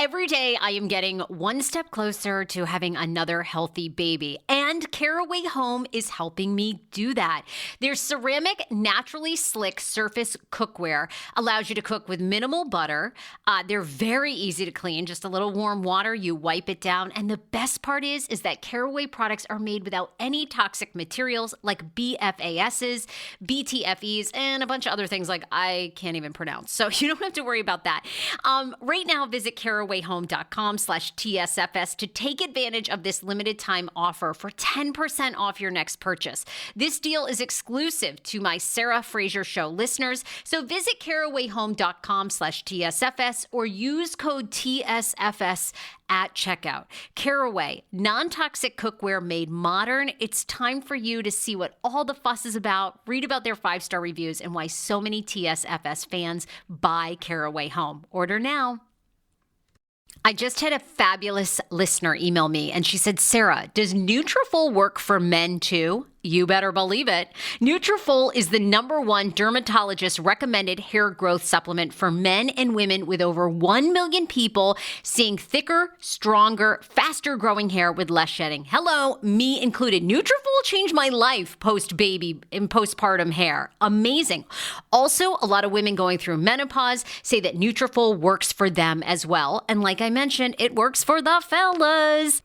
Every day I am getting one step closer to having another healthy baby, and Caraway Home is helping me do that. Their ceramic, naturally slick surface cookware allows you to cook with minimal butter. They're very easy to clean, just a little warm water, you wipe it down. And the best part is that Caraway products are made without any toxic materials like BFASs, BTFEs, and a bunch of other things like I can't even pronounce. So you don't have to worry about that. Right now, visit carawayhome.com/TSFS to take advantage of this limited time offer for 10% off your next purchase. This deal is exclusive to my Sarah Fraser Show listeners. So visit carawayhome.com/TSFS or use code TSFS at checkout. Caraway, non-toxic cookware made modern. It's time for you to see what all the fuss is about, read about their 5-star reviews, and why so many TSFS fans buy Caraway Home. Order now. I just had a fabulous listener email me, and she said, Sarah, does Nutrafol work for men too? You better believe it. Nutrafol is the #1 dermatologist recommended hair growth supplement for men and women, with over 1 million people seeing thicker, stronger, faster growing hair with less shedding. Hello, me included. Nutrafol changed my life post-baby and postpartum hair. Amazing. Also, a lot of women going through menopause say that Nutrafol works for them as well. And like I mentioned, it works for the fellas.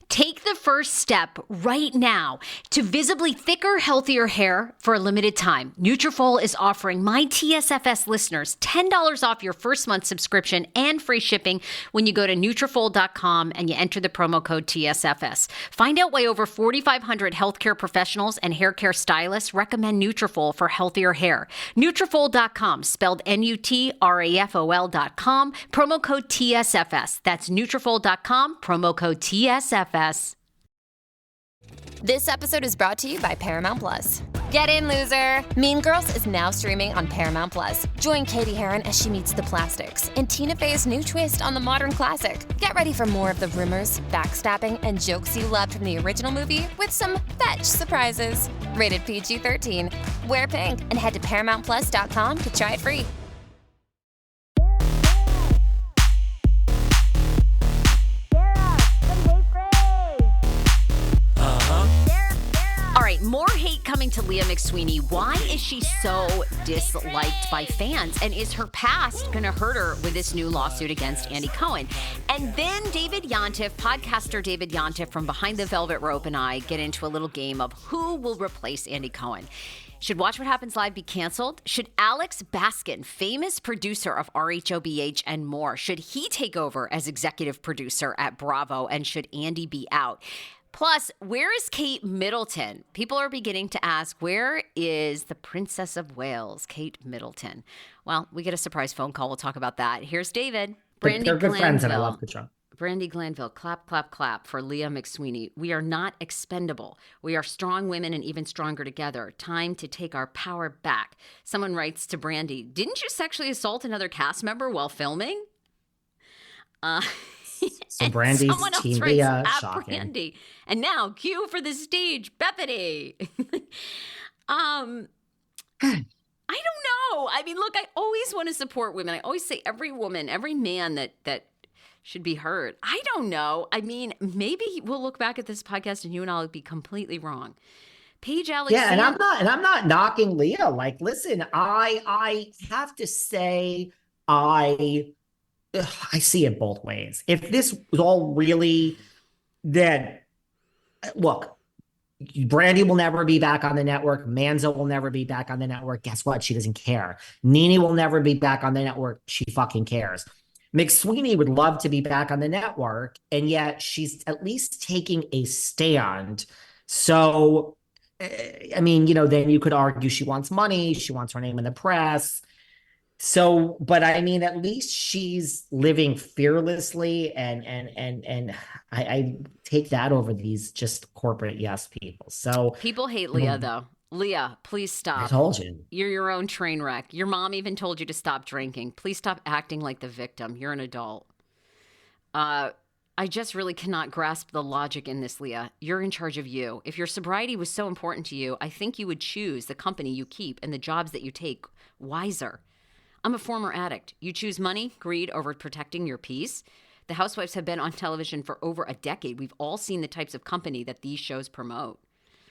Take the first step right now to visibly thicker, healthier hair for a limited time. Nutrafol is offering my TSFS listeners $10 off your first month subscription and free shipping when you go to Nutrafol.com and you enter the promo code TSFS. Find out why over 4,500 healthcare professionals and hair care stylists recommend Nutrafol for healthier hair. Nutrafol.com, spelled Nutrafol.com, promo code TSFS. That's Nutrafol.com, promo code TSFS. This episode is brought to you by Paramount Plus. Get in, loser! Mean Girls is now streaming on Paramount Plus. Join Katie Heron as she meets the plastics in Tina Fey's new twist on the modern classic. Get ready for more of the rumors, backstabbing, and jokes you loved from the original movie with some fetch surprises. Rated PG-13. Wear pink and head to ParamountPlus.com to try it free. All right, more hate coming to Leah McSweeney. Why is she so disliked by fans? And is her past going to hurt her with this new lawsuit against Andy Cohen? And then David Yontef, podcaster David Yontef from Behind the Velvet Rope, and I get into a little game of who will replace Andy Cohen. Should Watch What Happens Live be canceled? Should Alex Baskin, famous producer of RHOP and more, should he take over as executive producer at Bravo? And should Andy be out? Plus, where is Kate Middleton? People are beginning to ask, where is the Princess of Wales, Kate Middleton? Well, we get a surprise phone call. We'll talk about that. Here's David. They're good friends, and I love the show. Brandi Glanville, clap, clap, clap for Leah McSweeney. We are not expendable. We are strong women and even stronger together. Time to take our power back. Someone writes to Brandi, didn't you sexually assault another cast member while filming? So Brandi's team Leah, shocking. Brandi. And now, cue for the stage, Bethenny. I don't know. I mean, look, I always want to support women. I always say every woman, every man that should be heard. I don't know. I mean, maybe we'll look back at this podcast and you and I will be completely wrong. Paige Alexander. Yeah, and I'm not knocking Leah. Like, listen, I have to say I see it both ways. If this was all really, then look, Brandi will never be back on the network. Manzo will never be back on the network. Guess what? She doesn't care. Nene will never be back on the network. She fucking cares. McSweeney would love to be back on the network, and yet she's at least taking a stand. So, I mean, then you could argue she wants money. She wants her name in the press. So, but I mean, at least she's living fearlessly, and I take that over these just corporate yes people. So people hate Leah though. Leah, please stop. I told you. You're your own train wreck. Your mom even told you to stop drinking. Please stop acting like the victim. You're an adult. I just really cannot grasp the logic in this, Leah. You're in charge of you. If your sobriety was so important to you, I think you would choose the company you keep and the jobs that you take wiser. I'm a former addict. You choose money, greed over protecting your peace. The Housewives have been on television for over a decade. We've all seen the types of company that these shows promote.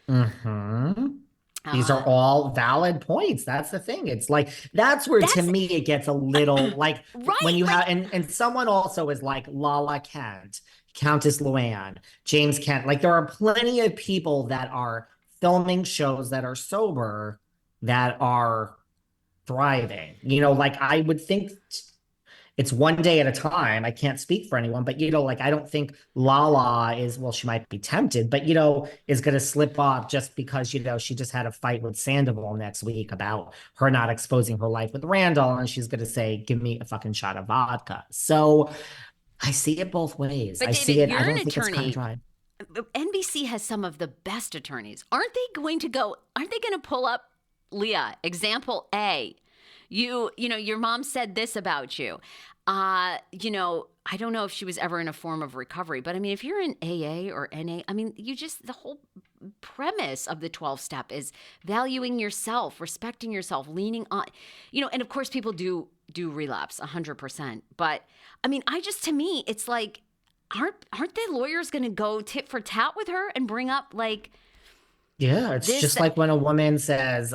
Mm-hmm. These are all valid points. That's the thing. It's like, that's where to me it gets a little like right, when you like, have, and someone also is like Lala Kent, Countess Luann, James Kent. Like there are plenty of people that are filming shows that are sober that are thriving. You know, like I would think it's one day at a time. I can't speak for anyone, but like I don't think Lala is, well, she might be tempted, but is going to slip off just because she just had a fight with Sandoval next week about her not exposing her life with Randall, and she's going to say, "Give me a fucking shot of vodka." So I see it both ways. but I David, see it. You're I don't an think attorney. it's cut and dry. NBC has some of the best attorneys. Aren't they going to pull up, Leah, example A? Your mom said this about you. I don't know if she was ever in a form of recovery, but I mean, if you're in AA or NA, I mean, the whole premise of the 12 step is valuing yourself, respecting yourself, leaning on, and of course people do relapse 100%. But I mean, to me, it's like, aren't the lawyers going to go tit for tat with her and bring up like, yeah, it's just like when a woman says,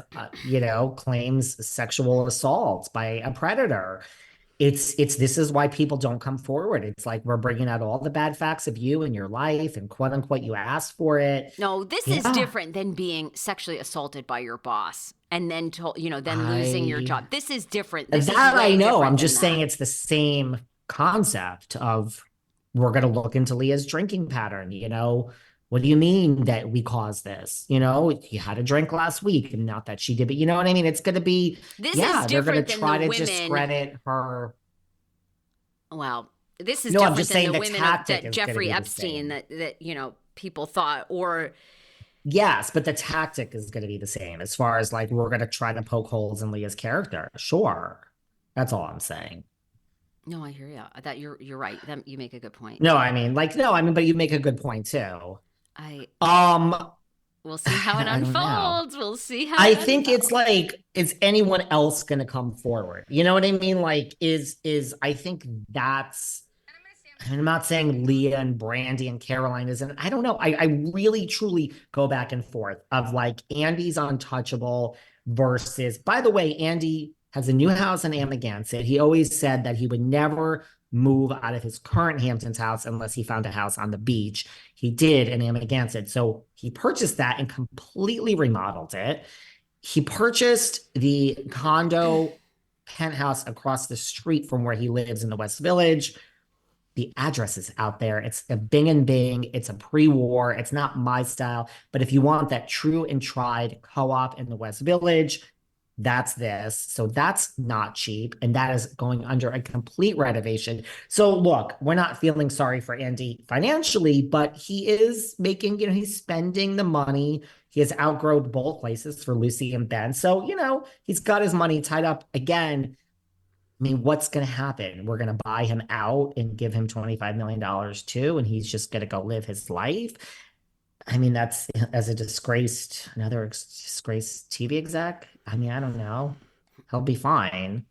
claims sexual assault by a predator. It's this is why people don't come forward. It's like we're bringing out all the bad facts of you and your life and quote unquote you asked for it. No, this is different than being sexually assaulted by your boss and then losing your job. This is different. This that is I know. different I'm just that. saying it's the same concept of we're going to look into Leah's drinking pattern. What do you mean that we caused this? You had a drink last week, and not that she did, but you know what I mean? It's going to be, this is they're going to try to discredit her. Well, this is different than the women that Jeffrey Epstein that people thought, or. Yes, but the tactic is going to be the same as far as like, we're going to try to poke holes in Leah's character. Sure. That's all I'm saying. No, I hear you. That you're right. You make a good point. But you make a good point too. We'll see how it unfolds. We'll see how I think it's like, is anyone else going to come forward? You know what I mean? Like, I think that's, I'm not saying Leah and Brandi and Caroline isn't, I don't know. I really, truly go back and forth of like Andy's untouchable versus, by the way, Andy has a new house in Amagansett. He always said that he would never move out of his current Hamptons house unless he found a house on the beach. He did in Amagansett. So he purchased that and completely remodeled it. He purchased the condo penthouse across the street from where he lives in the West Village. The address is out there. It's a Bing and Bing. It's a pre-war. It's not my style. But if you want that true and tried co-op in the West Village, that's this. So that's not cheap. And that is going under a complete renovation. So look, we're not feeling sorry for Andy financially, but he is making, he's spending the money. He has outgrown both places for Lucy and Ben. So, he's got his money tied up again. I mean, what's going to happen? We're going to buy him out and give him $25 million too. And he's just going to go live his life. I mean, that's as another disgraced TV exec. I mean, I don't know. He'll be fine.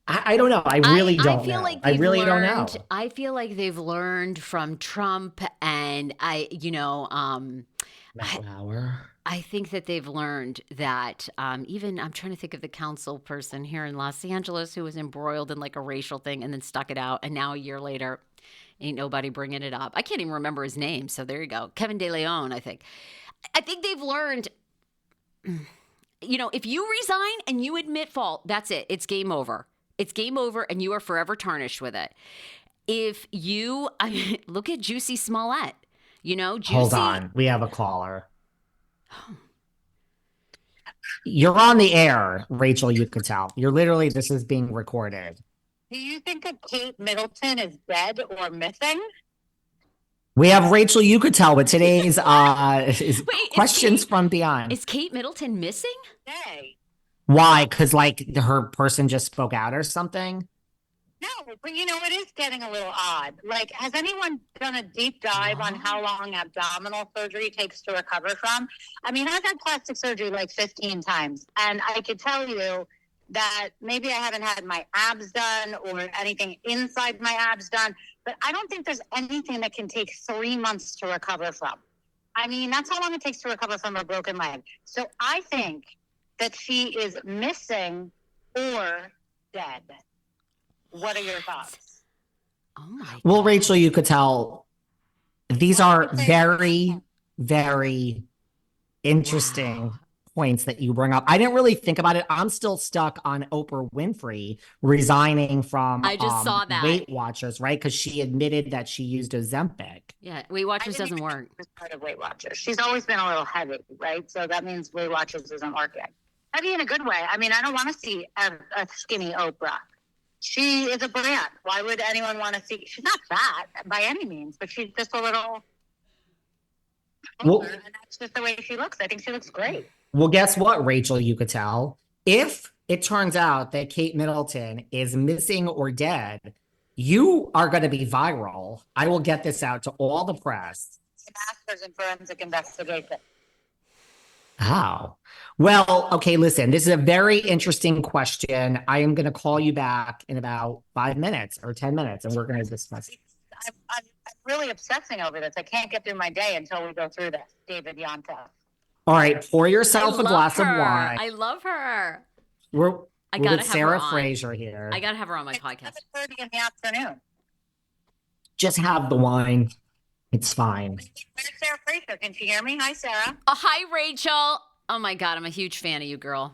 I don't know. I really don't know. I really don't know. I feel like they've learned from Trump and I think that they've learned that even I'm trying to think of the council person here in Los Angeles who was embroiled in like a racial thing and then stuck it out. And now a year later, ain't nobody bringing it up. I can't even remember his name. So there you go. Kevin De Leon, I think. I think they've learned, if you resign and you admit fault, that's it. It's game over. It's game over and you are forever tarnished with it. If you, look at Juicy Smollett, Juicy. Hold on. We have a caller. You're on the air, Rachel Yucatel. This is being recorded. Do you think that Kate Middleton is dead or missing? We have Rachel Yucatel with today's questions from beyond. Is Kate Middleton missing? Hey. Why? Because her person just spoke out or something? No, but it is getting a little odd. Like, has anyone done a deep dive on how long abdominal surgery takes to recover from? I mean, I've had plastic surgery like 15 times, and I could tell you that maybe I haven't had my abs done or anything inside my abs done, but I don't think there's anything that can take 3 months to recover from. I mean, that's how long it takes to recover from a broken leg. So I think that she is missing or dead. What are your thoughts? Oh my God. Well, Rachel, you could tell these are very, very interesting points that you bring up. I didn't really think about it. I'm still stuck on Oprah Winfrey resigning from I just saw that. Weight Watchers, right? Because she admitted that she used Ozempic. Yeah, Weight Watchers doesn't work. She's part of Weight Watchers. She's always been a little heavy, right? So that means Weight Watchers isn't working. Heavy in a good way. I mean, I don't want to see a skinny Oprah. She is a brand. Why would anyone want to see? She's not fat by any means, but she's just a little older, and that's just the way she looks. I think she looks great. Well, guess what, Rachel, you could tell? If it turns out that Kate Middleton is missing or dead, you are going to be viral. I will get this out to all the press. Master's in forensic investigation. Oh, well, okay, listen, this is a very interesting question. I am going to call you back in about 5 minutes or 10 minutes, and we're going to discuss it. I'm really obsessing over this. I can't get through my day until we go through this, David Yontef. All right, pour yourself a glass of wine. I love her. We're gotta with have Sarah her on. Fraser here. I got to have her on my podcast. It's 7:30 in the afternoon. Just have the wine. It's fine. Where's Sarah Fraser? Can she hear me? Hi, Sarah. Oh, hi, Rachel. Oh my God, I'm a huge fan of you, girl.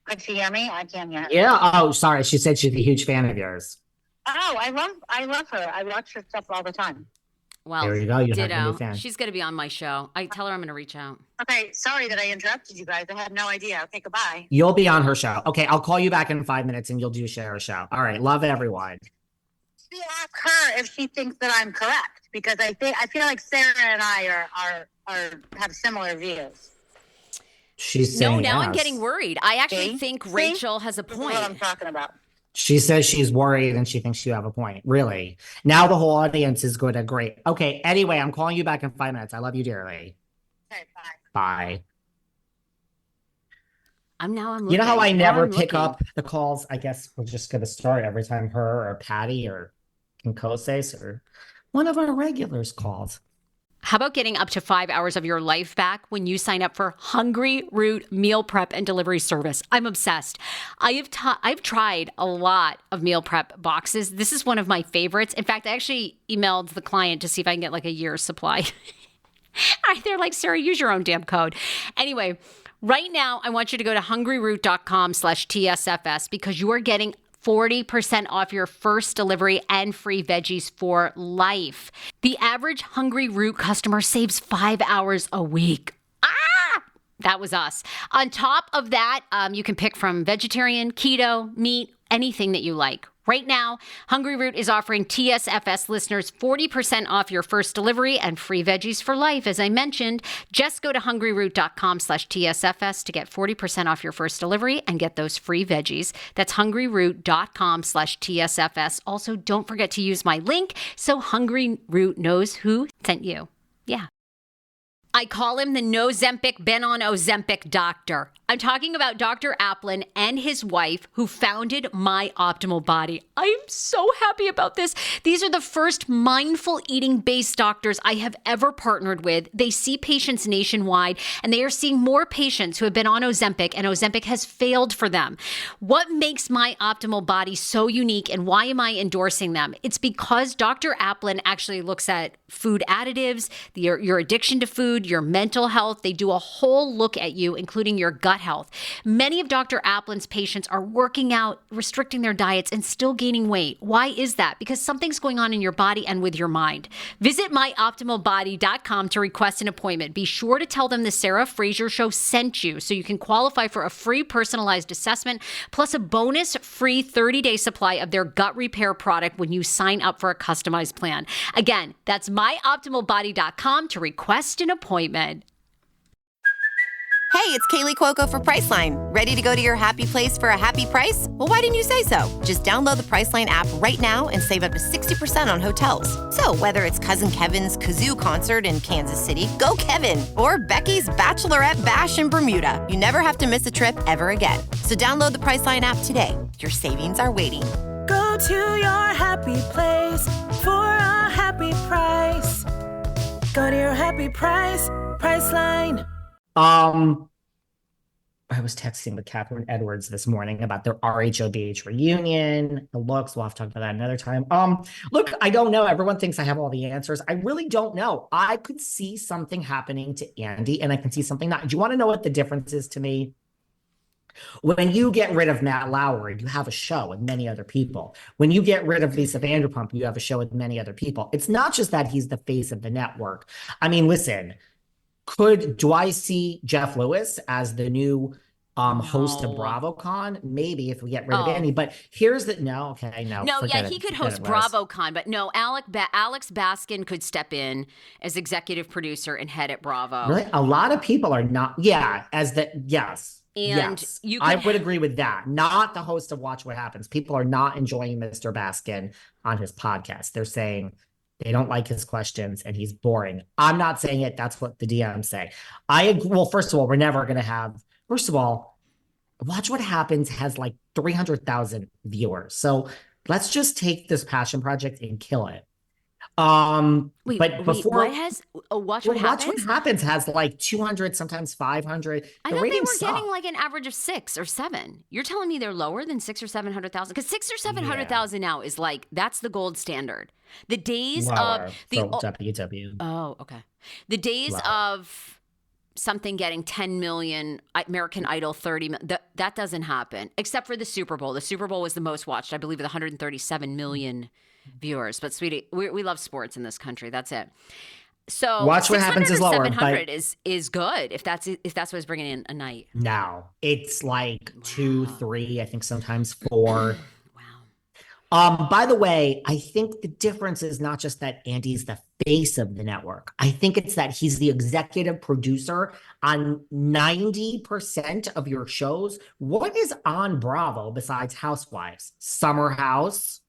Can she hear me? I can't hear her. Yeah. Oh, sorry. She said she's a huge fan of yours. Oh, I love her. I watch her stuff all the time. Well, There you go. You have a new ditto. fan. She's going to be on my show. I tell her I'm going to reach out. Okay, sorry that I interrupted you guys. I had no idea. Okay, goodbye. You'll be on her show. Okay, I'll call you back in 5 minutes and you'll do share a show. All right. Love everyone. You ask her if she thinks that I'm correct, because I feel like Sarah and I have similar views. She's saying No, now yes. I'm getting worried. I actually See? think See? Rachel has a This is what I'm point. talking about. She says she's worried and she thinks you have a point. Really? Now the whole audience is going to agree. Okay. Anyway, I'm calling you back in 5 minutes. I love you dearly. Okay, bye. Bye. I'm You know how I looking. never I'm pick looking. up the calls? I guess we're just going to start every time her or Patty or Kinkoses or one of our regulars calls. How about getting up to 5 hours of your life back when you sign up for Hungry Root meal prep and delivery service? I'm obsessed. I've tried a lot of meal prep boxes. This is one of my favorites. In fact, I actually emailed the client to see if I can get like a year's supply. They're like, Sarah, use your own damn code. Anyway, right now, I want you to go to hungryroot.com/TSFS because you are getting 40% off your first delivery and free veggies for life. The average Hungry Root customer saves 5 hours a week. That was us. On top of that, you can pick from vegetarian, keto, meat, anything that you like. Right now, Hungry Root is offering TSFS listeners 40% off your first delivery and free veggies for life. As I mentioned, just go to hungryroot.com/TSFS to get 40% off your first delivery and get those free veggies. That's hungryroot.com/TSFS. Also, don't forget to use my link so Hungry Root knows who sent you. Yeah. I call him the no-Zempic, been on Ozempic doctor. I'm talking about Dr. Applin and his wife who founded My Optimal Body. I am so happy about this. These are the first mindful eating-based doctors I have ever partnered with. They see patients nationwide, and they are seeing more patients who have been on Ozempic, and Ozempic has failed for them. What makes My Optimal Body so unique, and why am I endorsing them? It's because Dr. Applin actually looks at food additives, your addiction to food, your mental health. They do a whole look at you, including your gut health. Many of Dr. Applin's patients are working out, restricting their diets, and still gaining weight. Why is that? Because something's going on in your body and with your mind. Visit myoptimalbody.com to request an appointment. Be sure to tell them the Sarah Fraser Show sent you so you can qualify for a free personalized assessment, plus a bonus free 30-day supply of their gut repair product when you sign up for a customized plan. Again, that's myoptimalbody.com to request an appointment. Hey, it's Kaylee Cuoco for Priceline. Ready to go to your happy place for a happy price? Well, why didn't you say so? Just download the Priceline app right now and save up to 60% on hotels. So whether it's Cousin Kevin's Kazoo Concert in Kansas City, go Kevin, or Becky's Bachelorette Bash in Bermuda, you never have to miss a trip ever again. So download the Priceline app today. Your savings are waiting. Go to your happy place for a happy price. Go to your happy price, Priceline. I was texting with Catherine Edwards this morning about their RHOBH reunion, the looks. We'll have to talk about that another time. Look, I don't know. Everyone thinks I have all the answers. I really don't know. I could see something happening to Andy, and I can see something not. Do you want to know what the difference is to me? When you get rid of Matt Lauer, you have a show with many other people. When you get rid of Lisa Vanderpump, you have a show with many other people. It's not just that he's the face of the network. I mean, listen, do I see Jeff Lewis as the new host of BravoCon? Maybe if we get rid of Andy. But here's the no. Yeah, he could host BravoCon, but no, Alex Baskin could step in as executive producer and head at Bravo. Really, a lot of people are not. Yeah, yes. And yes, I would agree with that. Not the host of Watch What Happens. People are not enjoying Mr. Baskin on his podcast. They're saying they don't like his questions and he's boring. I'm not saying it. That's what the DMs say. Well, first of all, we're never going to have. First of all, Watch What Happens has like 300,000 viewers. So let's just take this passion project and kill it. Watch What Happens has like 200, sometimes 500. I thought they were getting like an average of 6 or 7. You're telling me they're lower than 6 or 700,000? Because 6 or 700,000 now is like, that's the gold standard. The days of the WW. Oh, okay. The days of something getting 10 million, American Idol 30 million, that doesn't happen, except for the Super Bowl. The Super Bowl was the most watched, I believe, with 137 million viewers. But sweetie, we love sports in this country. That's it. So Watch What Happens is lower. 700 is good if that's what is bringing in a night. No, it's like 2, 3, I think sometimes 4. By the way, I think the difference is not just that Andy's the face of the network. I think it's that he's the executive producer on 90% of your shows. What is on Bravo besides Housewives? Summer House,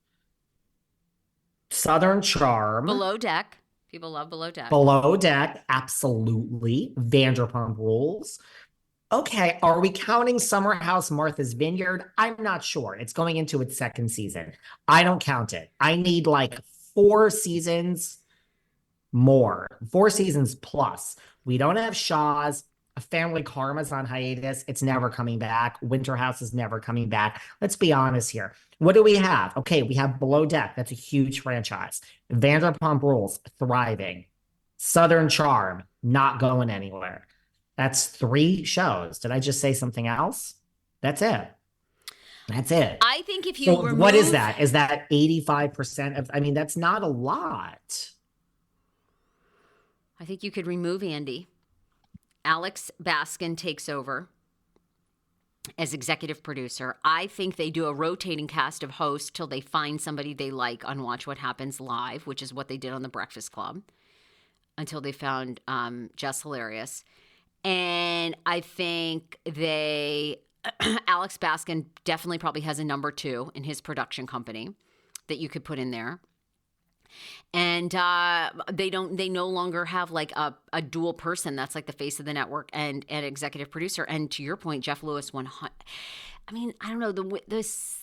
Southern Charm. Below Deck. People love Below Deck. Below Deck, absolutely. Vanderpump Rules. Okay, are we counting Summer House, Martha's Vineyard? I'm not sure. It's going into its 2nd season. I don't count it. I need like 4 seasons more. 4 seasons plus. We don't have Shaw's. Family Karma's on hiatus. It's never coming back. Winter House is never coming back. Let's be honest here. What do we have? Okay, we have Below Deck. That's a huge franchise. Vanderpump Rules, thriving. Southern Charm, not going anywhere. That's 3 shows. Did I just say something else? That's it. I think if you remove... What is that? Is that 85% of... I mean, that's not a lot. I think you could remove Andy. Alex Baskin takes over as executive producer. I think they do a rotating cast of hosts till they find somebody they like on Watch What Happens Live, which is what they did on The Breakfast Club, until they found Jess hilarious. And I think Alex Baskin definitely probably has a number 2 in his production company that you could put in there. And they no longer have like a dual person that's like the face of the network and an executive producer. And to your point, Jeff Lewis 100. I mean, I don't know this.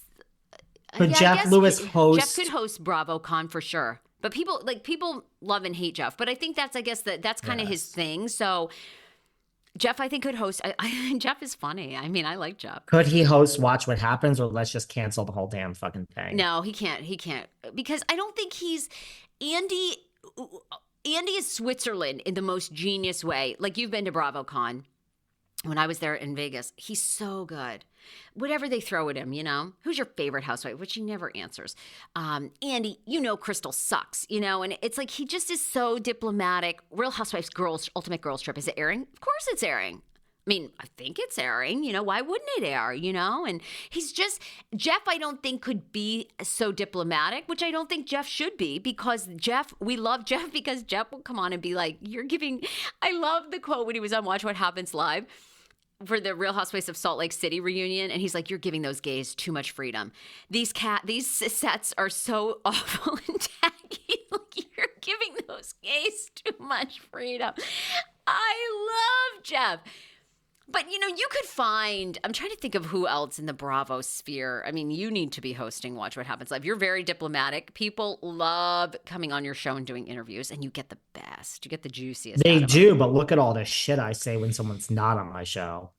But Jeff Lewis hosts. Jeff could host BravoCon for sure. But people love and hate Jeff. But I think that's kind of his thing. So Jeff, I think, could host. Jeff is funny. I mean, I like Jeff. Could he host Watch What Happens, or let's just cancel the whole damn fucking thing? No, he can't. Because I don't think Andy is Switzerland in the most genius way. Like, you've been to BravoCon. When I was there in Vegas, he's so good. Whatever they throw at him, who's your favorite housewife, which he never answers. Andy, Crystal sucks, and it's like, he just is so diplomatic. Real Housewives Ultimate Girls Trip. Is it airing? Of course it's airing. I mean, I think it's airing, why wouldn't it air, and he's just, Jeff, I don't think could be so diplomatic, which I don't think Jeff should be, because we love Jeff because Jeff will come on and be like, I love the quote when he was on Watch What Happens Live. for the Real Housewives of Salt Lake City reunion, and he's like, "You're giving those gays too much freedom. These sets are so awful and tacky. Like, you're giving those gays too much freedom." I love Jeff. But, you could find, I'm trying to think of who else in the Bravo sphere. I mean, you need to be hosting Watch What Happens Live. You're very diplomatic. People love coming on your show and doing interviews, and you get the best. You get the juiciest. They do, but look at all the shit I say when someone's not on my show.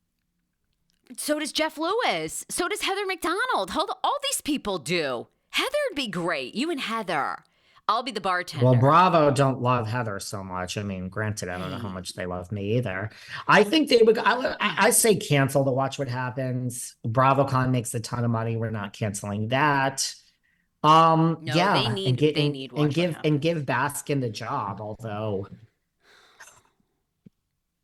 So does Jeff Lewis. So does Heather McDonald. All these people do. Heather'd be great. You and Heather. I'll be the bartender. Well, Bravo don't love Heather so much. I mean, granted, I don't know how much they love me either. I think they would. I say cancel to Watch What Happens. BravoCon makes a ton of money. We're not canceling that. No, yeah, they need and give Baskin the job. Although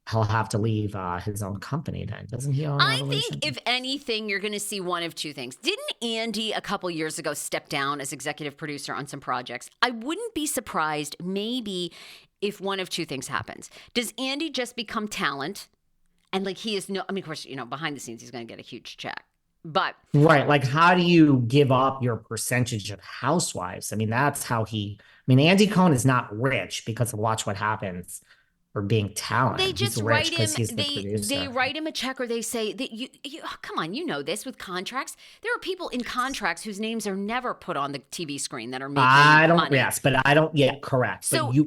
he'll have to leave his own company then, doesn't he? I think if anything, you're going to see one of two things. Didn't Andy a couple years ago step down as executive producer on some projects? I wouldn't be surprised maybe if one of two things happens. Does Andy just become talent? And like he is of course, behind the scenes, he's going to get a huge check. But right, like how do you give up your percentage of Housewives? I mean, that's how Andy Cohen is not rich because of Watch What Happens. Or being talented. They just write him. They write him a check, or they say that you come on, this with contracts. There are people in contracts whose names are never put on the TV screen that are making money. Yes, but I don't. Yeah, correct. So, but you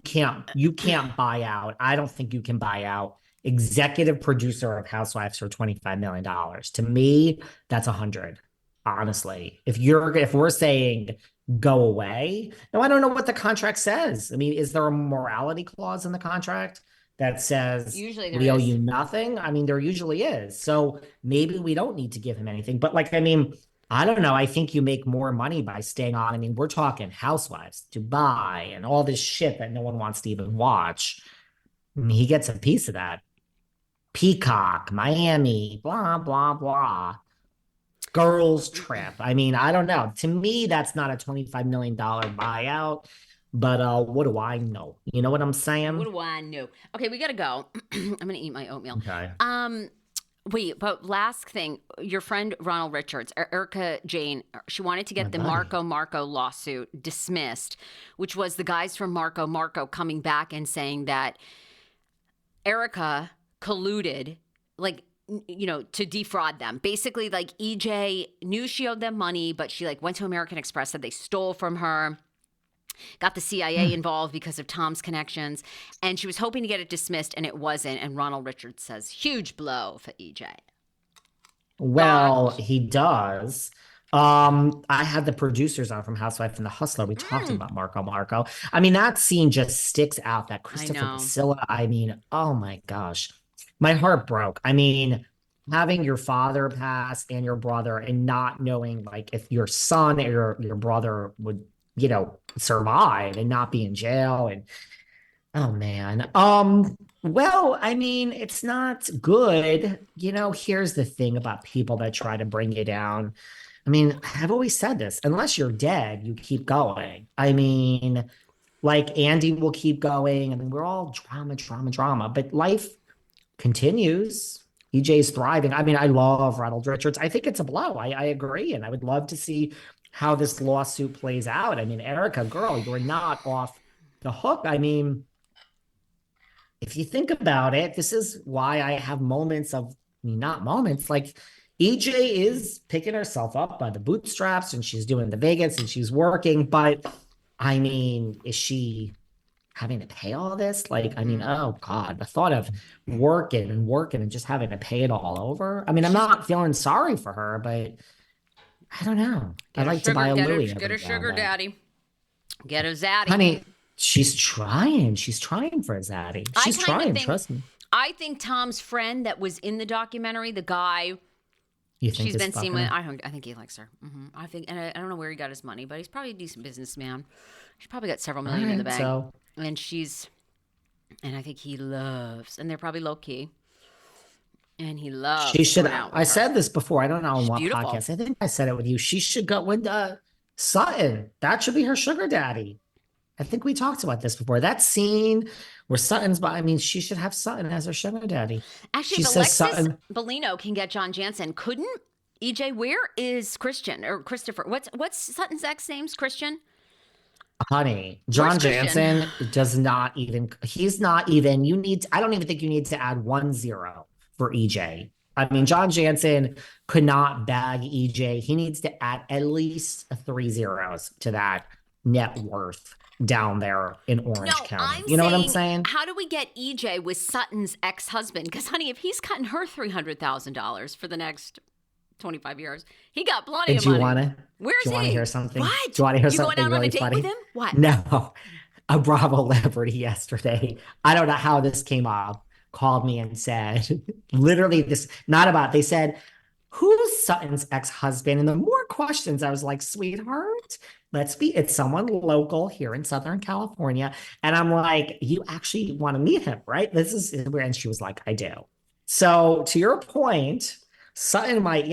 can't buy out. I don't think you can buy out executive producer of Housewives for $25 million. To me, that's 100. Honestly, if we're saying go away, now I don't know what the contract says. I mean, is there a morality clause in the contract that says we owe you nothing? I mean, there usually is. So maybe we don't need to give him anything. But I don't know. I think you make more money by staying on. I mean, we're talking Housewives, Dubai, and all this shit that no one wants to even watch. I mean, he gets a piece of that. Peacock, Miami, blah, blah, blah. Girls Trip. I mean, I don't know. To me, that's not a $25 million buyout. But what do I know? You know what I'm saying? What do I know? Okay, we got to go. I'm going to eat my oatmeal. Okay. Wait, but last thing, your friend Ronald Richards, Erika Jayne, she wanted to get the Marco lawsuit dismissed, which was the guys from Marco coming back and saying that Erika colluded, to defraud them. Basically, EJ knew she owed them money, but she went to American Express, said they stole from her. Got the CIA involved because of Tom's connections, and she was hoping to get it dismissed, and it wasn't. And Ronald Richards says, huge blow for EJ. Well, he does. I had the producers on from Housewife and The Hustler. We talked about Marco. I mean, that scene just sticks out. That Christopher Priscilla. I mean, oh my gosh, my heart broke. I mean, having your father pass and your brother, and not knowing if your son or your brother would survive and not be in jail. And oh man. Well, I mean, it's not good. Here's the thing about people that try to bring you down. I mean, I've always said this, unless you're dead, you keep going. I mean, Andy will keep going. I mean, we're all drama, but life continues. EJ's thriving. I mean, I love Ronald Richards. I think it's a blow. I agree. And I would love to see how this lawsuit plays out. I mean, Erika, girl, you're not off the hook. I mean, if you think about it, this is why I have moments of, not moments, EJ is picking herself up by the bootstraps, and she's doing the Vegas, and she's working. But I mean, is she having to pay all this? Oh God, the thought of working and just having to pay it all over. I mean, I'm not feeling sorry for her, but I don't know. I'd like to buy a Louis. Get a sugar daddy. Get a zaddy. Honey, she's trying. She's trying for a zaddy. She's trying, trust me. I think Tom's friend that was in the documentary, the guy she's been seen with, I think he likes her. Mm-hmm. I don't know where he got his money, but he's probably a decent businessman. She's probably got several million in the bank. And I think he loves, and they're probably low key. And he loves. She should. I said this before. I don't know on what podcast. I think I said it with you. She should go with Sutton. That should be her sugar daddy. I think we talked about this before. That scene where Sutton's, I mean, she should have Sutton as her sugar daddy. Actually, She if says Alexis Sutton. Bellino can get John Jansen, couldn't EJ? Where is Christian or Christopher? What's Sutton's ex name's Christian? Honey, John Where's Christian? Jansen does not even, he's not even, I don't even think you need to add 1 0 for EJ. I mean, John Jansen could not bag EJ. He needs to add at least 3 zeros to that net worth down there in Orange County. You know what I'm saying? How do we get EJ with Sutton's ex-husband? Because, honey, if he's cutting her $300,000 for the next 25 years, he got plenty of money. Do you want to? Where's he? Do you want to hear something? What? Do you want to hear you something going out really on a date funny? with him? What? No, a Bravo celebrity yesterday. I don't know how this came up. Called me and said, literally this, not about, they said, who's Sutton's ex-husband? And the more questions, I was like, sweetheart, it's someone local here in Southern California. And I'm like, you actually want to meet him, right? And she was like, I do. So to your point, Sutton might,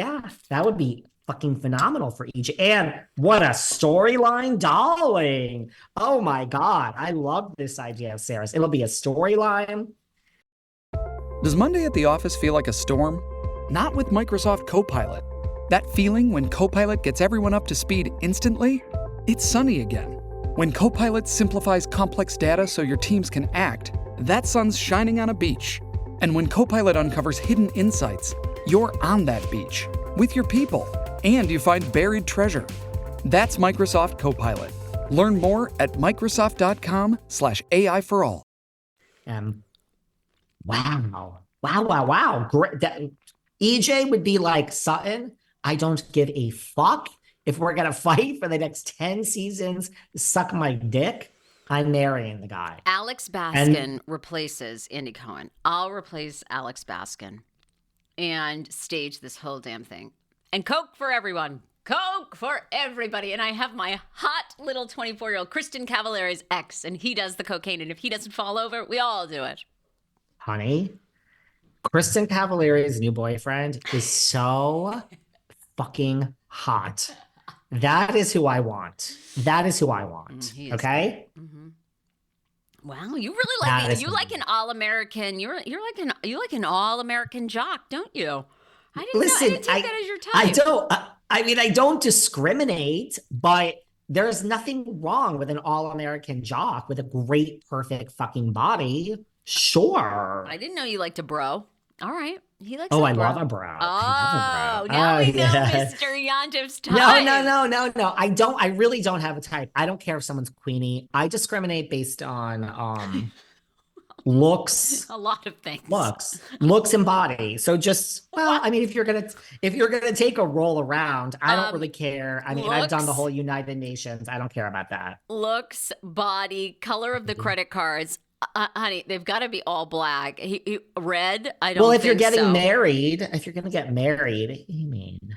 that would be fucking phenomenal for EJ. And what a storyline, darling. Oh my God. I love this idea of Sarah's. It'll be a storyline. Does Monday at the office feel like a storm? Not with Microsoft Copilot. That feeling when Copilot gets everyone up to speed instantly? It's sunny again. When Copilot simplifies complex data so your teams can act, that sun's shining on a beach. And when Copilot uncovers hidden insights, you're on that beach with your people, and you find buried treasure. That's Microsoft Copilot. Learn more at Microsoft.com/AI for all. Wow. Great. EJ would be like, Sutton, I don't give a fuck if we're going to fight for the next 10 seasons, suck my dick. I'm marrying the guy. Alex Baskin replaces Andy Cohen. I'll replace Alex Baskin and stage this whole damn thing. And Coke for everyone. Coke for everybody. And I have my hot little 24-year-old Kristin Cavallari's ex, and he does the cocaine. And if he doesn't fall over, we all do it. Honey, Kristin Cavallari's new boyfriend is so fucking hot. That is who I want. Okay? Mm-hmm. Wow, you really like it. You like an all-American. You like an all-American jock, don't you? I didn't take that as your type. I don't discriminate, but there's nothing wrong with an all-American jock with a great, perfect fucking body. Sure. I didn't know you liked a bro. All right. He likes I love a bro. Now we know Mr. Yontef's type. No. I really don't have a type. I don't care if someone's queenie. I discriminate based on looks. A lot of things. Looks and body. So just, I mean, if you're gonna take a roll around, I don't really care. I mean, I've done the whole United Nations. I don't care about that. Looks, body, color of the credit cards. Honey, they've got to be all black. Red, I don't. Well, if you're think getting so. married, if you're going to get married, what do you mean?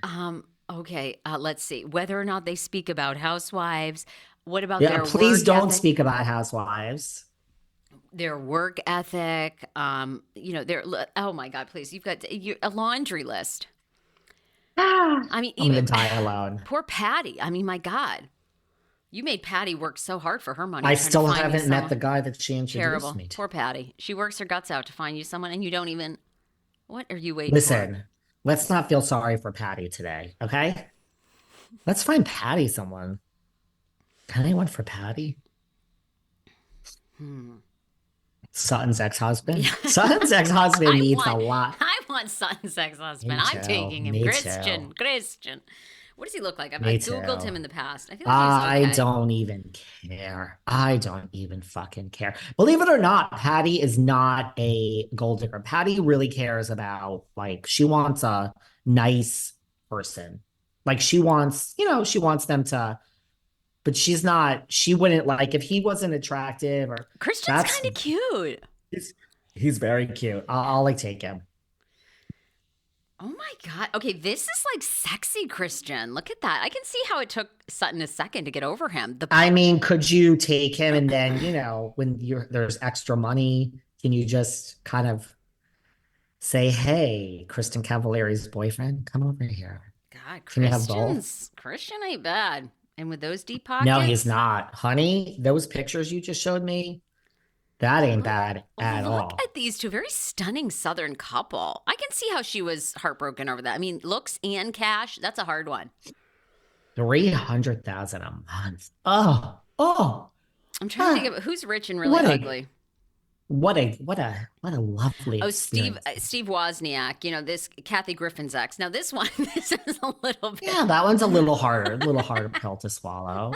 Okay. Let's see. Whether or not they speak about housewives. What about their please work don't ethic? speak about housewives. Their work ethic. Their. Oh my God! Please, you've got a laundry list. I mean, I'm going to die alone. Poor Patty. I mean, my God. You made Patty work so hard for her money. I still haven't met the guy that she introduced me to. Poor Patty. She works her guts out to find you someone, and you don't even. What are you waiting for? Listen, let's not feel sorry for Patty today, okay? Let's find Patty someone. Can anyone for Patty? Sutton's ex-husband? Yeah. Sutton's ex-husband needs a lot. I want Sutton's ex-husband. I'm taking him. Christian. What does he look like? I've Googled him in the past. I feel like he's okay. I don't even care. I don't even fucking care. Believe it or not, Patty is not a gold digger. Patty really cares about, she wants a nice person. She wants them to, but she wouldn't, if he wasn't attractive or. Christian's kind of cute. He's very cute. I'll take him. Oh my God. Okay, this is sexy Christian. Look at that. I can see how it took Sutton a second to get over him. I mean, could you take him and then, when there's extra money, can you just kind of say, hey, Kristin Cavallari's boyfriend, come over here? God, can you have both? Christian ain't bad. And with those deep pockets? No, he's not. Honey, those pictures you just showed me, that ain't bad at all. Look at these two, very stunning Southern couple. I can see how she was heartbroken over that. I mean, looks and cash, that's a hard one. $300,000 a month. Oh. I'm trying to think of who's rich and really ugly. What a lovely. Oh, Steve Wozniak. You know, this Kathy Griffin's ex. Now this one, this is a little bit. Yeah, that one's a little harder pill to swallow.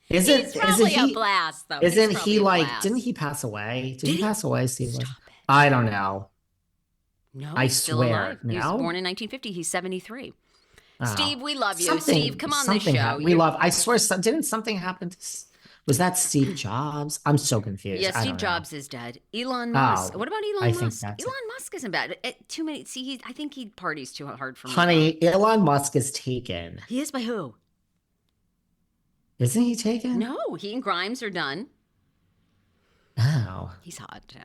He's probably a blast, though. Isn't he like? Didn't he pass away? Did he pass away, Steve? I don't know. No, I still swear. alive. He was No? born in 1950. He's 73. Oh. Steve, we love you. Steve, come on the show. We love. I swear, didn't something happen to? Was that Steve Jobs? I'm so confused. Yeah, Steve Jobs is dead. Elon Musk. What about Elon Musk? Elon Musk isn't bad. Too many. See, I think he parties too hard for me. Honey, Elon Musk is taken. He is by who? Isn't he taken? No, he and Grimes are done. Oh. He's hot too.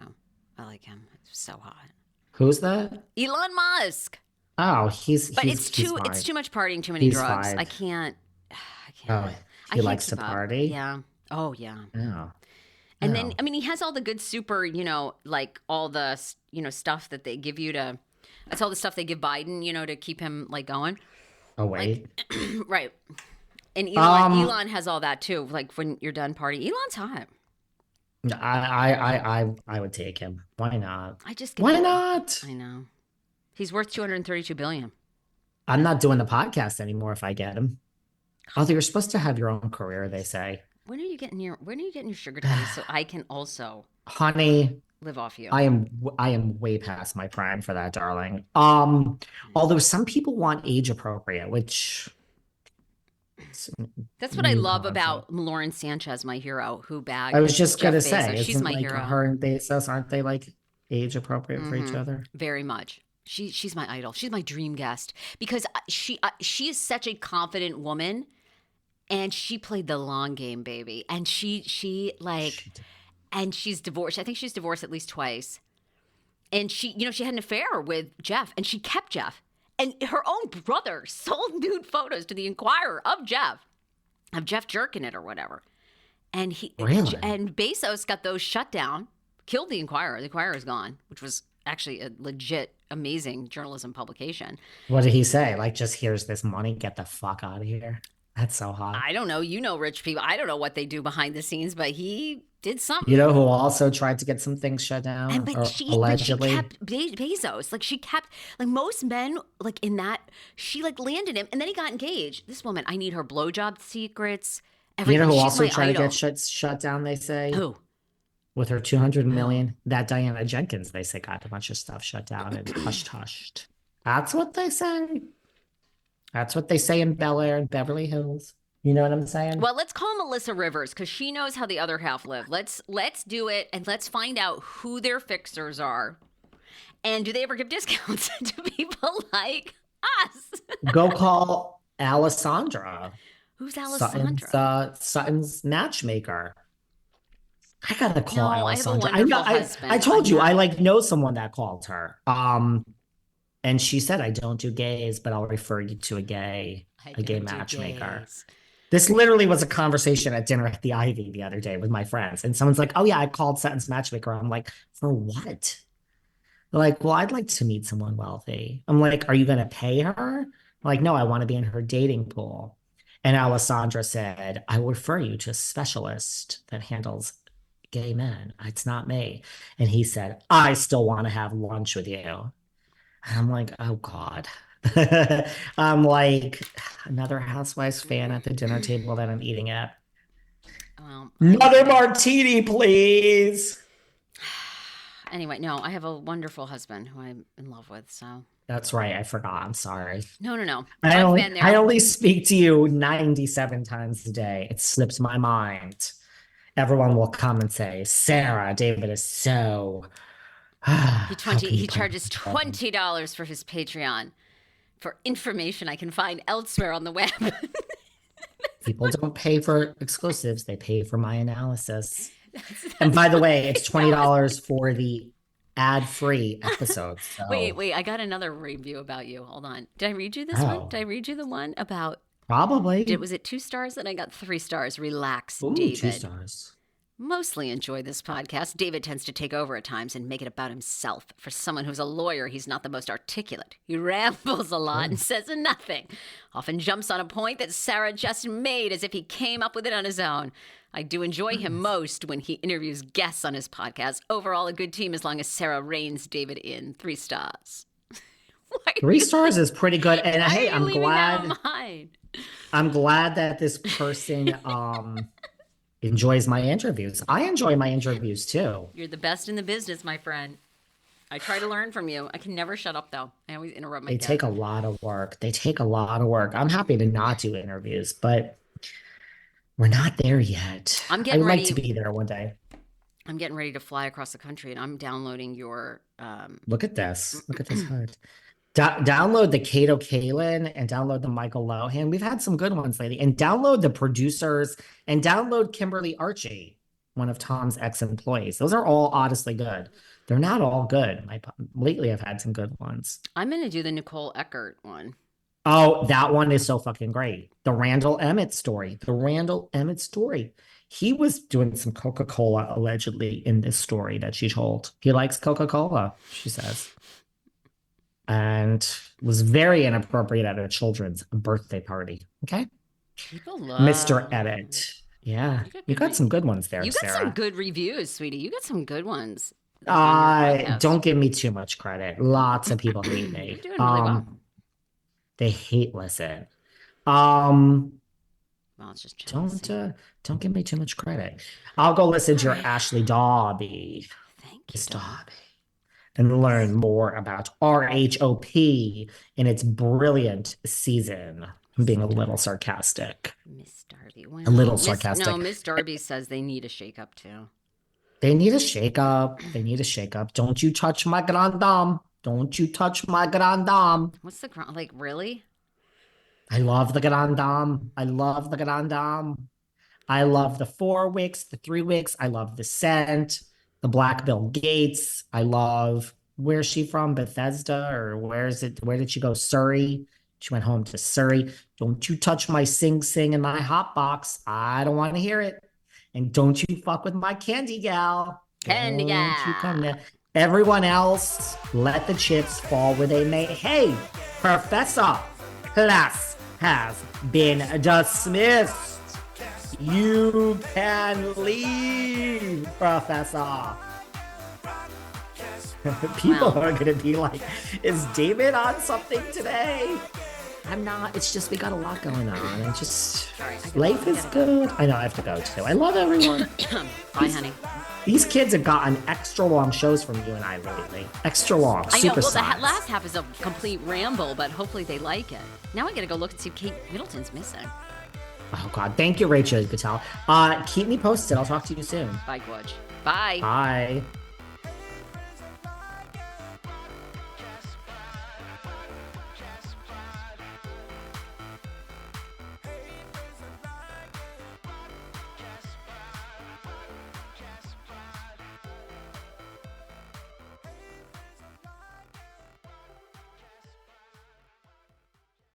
I like him. So hot. Who's that? Elon Musk. Oh, he's. But it's too much partying, too many drugs. Fine. I can't. Oh, he likes to party. Yeah. Oh yeah. Oh. And then, I mean, he has all the good super, you know, like all the, you know, stuff that they give you to, that's all the stuff they give Biden, you know, to keep him like going. Oh, wait. Like, right. And Elon has all that too. Like when you're done partying, Elon's hot. I would take him. Why not? Why not? I know. He's worth $232 billion. I'm not doing the podcast anymore if I get him. Although you're supposed to have your own career, they say. When are you getting your sugar daddy so I can also live off you? I am way past my prime for that, darling. Although some people want age appropriate, which that's what I love about Lauren Sanchez, my hero, who bagged. I was just gonna say, she's my hero. Her and Bezos, aren't they like age appropriate for each other? Very much. She's my idol. She's my dream guest because she is such a confident woman. And she played the long game, baby. And she's divorced. I think she's divorced at least twice. And she had an affair with Jeff, and she kept Jeff. And her own brother sold nude photos to the Inquirer of Jeff jerking it or whatever. And and Bezos got those shut down, killed the Inquirer. The Inquirer is gone, which was actually a legit, amazing journalism publication. What did he say? Like, just here's this money, get the fuck out of here. That's so hot. I don't know. You know rich people. I don't know what they do behind the scenes, but he did something. You know who also tried to get some things shut down? Allegedly? She kept Bezos. Like, she kept, like, most men, like, in that, she, like, landed him, and then he got engaged. This woman, I need her blowjob secrets, everything. You know who She's also tried idol. to get shut down, they say? Who? With her $200 million. That Diana Jenkins, they say, got a bunch of stuff shut down and hushed. That's what they say. That's what they say in Bel Air and Beverly Hills. You know what I'm saying? Well, let's call Melissa Rivers because she knows how the other half live. Let's do it, and let's find out who their fixers are. And do they ever give discounts to people like us? Go call Alessandra. Who's Alessandra? Sutton's matchmaker. I gotta call Alessandra. I told you, I know someone that called her. And she said, I don't do gays, but I'll refer you to a gay matchmaker. This literally was a conversation at dinner at the Ivy the other day with my friends. And someone's like, oh yeah, I called Sutton's matchmaker. I'm like, for what? They're like, well, I'd like to meet someone wealthy. I'm like, are you going to pay her? I'm like, no, I want to be in her dating pool. And Alessandra said, I will refer you to a specialist that handles gay men. It's not me. And he said, I still want to have lunch with you. And I'm like, oh God. I'm like another Housewives fan at the dinner table that I'm eating at. Well, another martini, please. Anyway, no, I have a wonderful husband who I'm in love with. So that's right. I forgot. I'm sorry. No. I only speak to you 97 times a day. It slips my mind. Everyone will come and say, Sarah, David is so. He charges $20 for his Patreon for information I can find elsewhere on the web. People don't pay for exclusives. They pay for my analysis. And by the way, it's $20 for the ad-free episodes. So. Wait. I got another review about you. Hold on. Did I read you this one? Did I read you the one about Probably. Was it 2 stars? And I got 3 stars. Relax, Ooh, David. 2 stars. Mostly enjoy this podcast. David tends to take over at times and make it about himself. For someone who's a lawyer, he's not the most articulate. He rambles a lot and says nothing. Often jumps on a point that Sarah just made as if he came up with it on his own. I do enjoy him most when he interviews guests on his podcast. Overall, a good team as long as Sarah reins David in. 3 stars. 3 stars is pretty good. And Why hey, are you leaving that on mine? I'm glad that this person enjoys my interviews. I enjoy my interviews too. You're the best in the business, my friend. I try to learn from you. I can never shut up, though. I always interrupt my guests. They take a lot of work. I'm happy to not do interviews, but we're not there yet. I'm getting ready. I'd like to be there one day. I'm getting ready to fly across the country, and I'm downloading your... Look at this. Look at this heart. Download the Kato Kalin and download the Michael Lohan. We've had some good ones lately. And download the producers and download Kimberly Archie, one of Tom's ex-employees. Those are all honestly good. They're not all good. Lately, I've had some good ones. I'm going to do the Nicole Eckert one. Oh, that one is so fucking great. The Randall Emmett story. He was doing some Coca-Cola allegedly in this story that she told. He likes Coca-Cola, she says. And was very inappropriate at a children's birthday party. Okay. People love Mr. Emmett. Yeah. You got some good ones there, You got Sarah. some good reviews, sweetie. You got some good ones. Don't give me too much credit. Lots of people hate me. You're doing really well. They hate listen. Well, it's just jealousy. Don't give me too much credit. I'll go listen to your Ashley Darby. Thank you, Miss Darby. And learn more about RHOP in its brilliant season. I'm being a little sarcastic. Miss Darby. Well, A little sarcastic. No, Miss Darby says they need a shakeup too. They need a shakeup. Don't you touch my grand dame. Don't you touch my grand dame. What's the like? Really? I love the grand dame. I love the 4 wicks, the 3 wicks. I love the scent. The Black Bill Gates. I love, where's she from? Bethesda, or where did she go? Surrey. She went home to Surrey. Don't you touch my Sing Sing in my hot box. I don't want to hear it. And don't you fuck with my candy gal. Candy gal. You come there. Everyone else, let the chips fall where they may. Hey, Professor, class has been dismissed. You can leave, Professor. People are going to be like, is David on something today? I'm not. It's just we got a lot going on. And just, life is good. I know I have to go too. I love everyone. Bye, honey. These kids have gotten extra long shows from you and I lately. Extra long. I know. Well, the size. last half is a complete ramble, but hopefully they like it. Now I got to go look and see if Kate Middleton's missing. Oh, God. Thank you, Rachel Patel. Keep me posted. I'll talk to you soon. Bye, Gwudge. Bye. Bye.